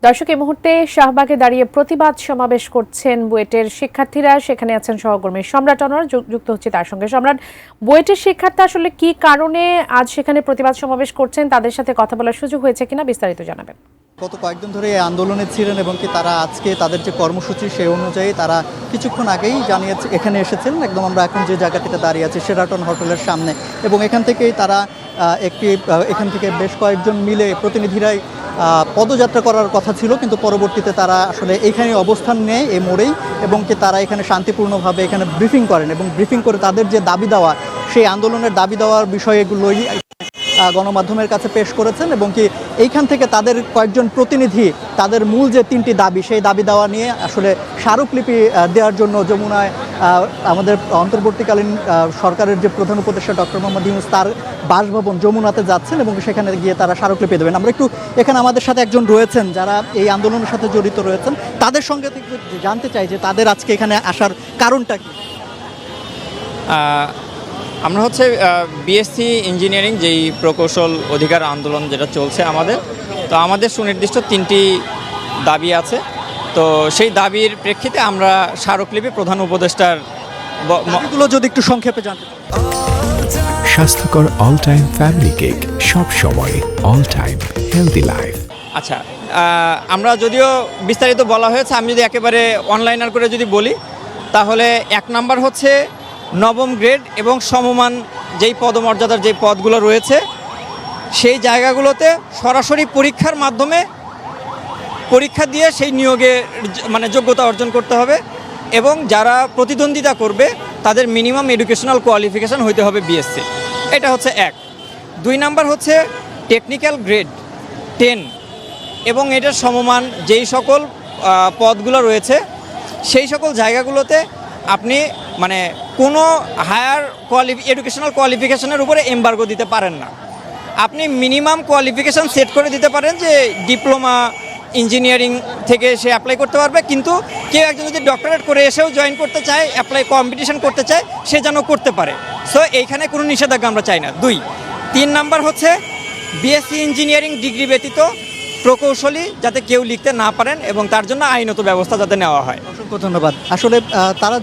দর্শক, এই মুহূর্তে শাহবাগে দাঁড়িয়ে প্রতিবাদ সমাবেশ করছেন বুয়েটের শিক্ষার্থীরা। সেখানে আছেন সহকর্মী সম্রাট আনোয়ার, যুক্ত হচ্ছে তার সঙ্গে। সম্রাট, বুয়েটের শিক্ষার্থী আসলে কি কারণে আজ সেখানে প্রতিবাদ সমাবেশ করছেন, তাদের সাথে কথা বলার সুযোগ হয়েছে কিনা বিস্তারিত জানাবেন। গত কয়েকদিন ধরে এই আন্দোলনে ছিলেন এবং কি তারা আজকে তাদের যে কর্মসূচি সেই অনুযায়ী তারা কিছুক্ষণ আগেই জানিয়েছে এখানে এসেছেন। একদম আমরা এখন যে জায়গাটিতে দাঁড়িয়ে আছি শেরাটন হোটেলের সামনে, এবং এখান থেকেই তারা এখান থেকে বেশ কয়েকজন মিলে প্রতিনিধিরাই পদযাত্রা করার কথা ছিল, কিন্তু পরবর্তীতে তারা আসলে এইখানে অবস্থান নেয় এই মোড়েই, এবং কি তারা এখানে শান্তিপূর্ণভাবে এখানে ব্রিফিং করেন এবং ব্রিফিং করে তাদের যে দাবি দেওয়া সেই আন্দোলনের দাবি দেওয়ার বিষয়গুলোই গণমাধ্যমের কাছে পেশ করেছেন। এবং কি এইখান থেকে তাদের কয়েকজন প্রতিনিধি তাদের মূল যে তিনটি দাবি সেই দাবি দেওয়া নিয়ে আসলে স্মারকলিপি দেওয়ার জন্য যমুনায় আমাদের অন্তর্বর্তীকালীন সরকারের যে প্রধান উপদেষ্টা ডক্টর মোহাম্মদ ইউনূস তার বাসভবন যমুনাতে যাচ্ছেন এবং সেখানে গিয়ে তারা স্মারকলিপি দেবেন। আমরা একটু এখানে আমাদের সাথে একজন রয়েছেন যারা এই আন্দোলনের সাথে জড়িত রয়েছেন, তাদের সঙ্গে একটু জানতে চাই যে তাদের আজকে এখানে আসার কারণটা কি। আমরা হচ্ছে বিএসসি ইঞ্জিনিয়ারিং যেই প্রকৌশল অধিকার আন্দোলন যেটা চলছে আমাদের সুনির্দিষ্ট তিনটি দাবি আছে। তো সেই দাবির প্রেক্ষিতে আমরা স্মারকলিপি প্রধান উপদেষ্টার দাবিগুলো যদি একটু সংক্ষেপে জানতে চাই। স্বাস্থ্যকর অল টাইম ফ্যামিলি কেক, সব সময় অল টাইম হেলদি লাইফ। আচ্ছা, আমরা যদিও বিস্তারিত বলা হয়েছে, আমি যদি একেবারে অনলাইনার করে যদি বলি তাহলে 1 নাম্বার হচ্ছে নবম গ্রেড এবং সমমান যেই পদমর্যাদার যেই পদগুলো রয়েছে সেই জায়গাগুলোতে সরাসরি পরীক্ষার মাধ্যমে পরীক্ষা দিয়ে সেই নিয়োগে মানে যোগ্যতা অর্জন করতে হবে, এবং যারা প্রতিদ্বন্দ্বিতা করবে তাদের মিনিমাম এডুকেশনাল কোয়ালিফিকেশান হইতে হবে বিএসসি। এটা হচ্ছে 1। 2 নাম্বার হচ্ছে টেকনিক্যাল গ্রেড 10 এবং এটার সমমান যেই সকল পদগুলো রয়েছে সেই সকল জায়গাগুলোতে আপনি মানে কোনো হায়ার এডুকেশনাল কোয়ালিফিকেশনের উপরে এমবার্গো দিতে পারেন না। আপনি মিনিমাম কোয়ালিফিকেশান সেট করে দিতে পারেন যে ডিপ্লোমা ইঞ্জিনিয়ারিং থেকে সে অ্যাপ্লাই করতে পারবে, কিন্তু কেউ একজন যদি ডক্টরেট করে এসেও জয়েন করতে চায়, কম্পিটিশন করতে চায়, সে যেন করতে পারে। সো এইখানে কোনো নিষেধাজ্ঞা আমরা চাই না। 2। 3 নাম্বার হচ্ছে বিএসসি ইঞ্জিনিয়ারিং ডিগ্রি ব্যতীত প্রকৌশলী যাতে কেউ লিখতে না পারেন এবং তার জন্য আইনত ব্যবস্থা যাতে নেওয়া হয়। অসংখ্য ধন্যবাদ। আসলে তারা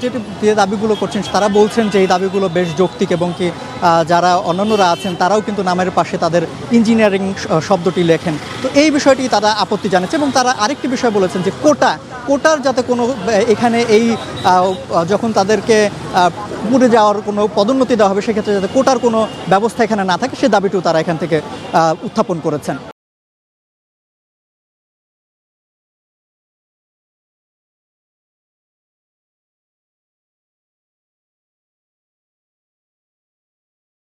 যে দাবিগুলো করছেন তারা বলছেন যে এই দাবিগুলো বেশ যৌক্তিক, এবং কি যারা অন্যান্যরা আছেন তারাও কিন্তু নামের পাশে তাদের ইঞ্জিনিয়ারিং শব্দটি লেখেন। তো এই বিষয়টি তারা আপত্তি জানাচ্ছে, এবং তারা আরেকটি বিষয় বলেছেন যে কোটার যাতে কোনো এখানে এই যখন তাদেরকে উপরে যাওয়ার কোনো পদোন্নতি দেওয়া হবে সেক্ষেত্রে যাতে কোটার কোনো ব্যবস্থা এখানে না থাকে সে দাবিটিও তারা এখান থেকে উত্থাপন করেছেন।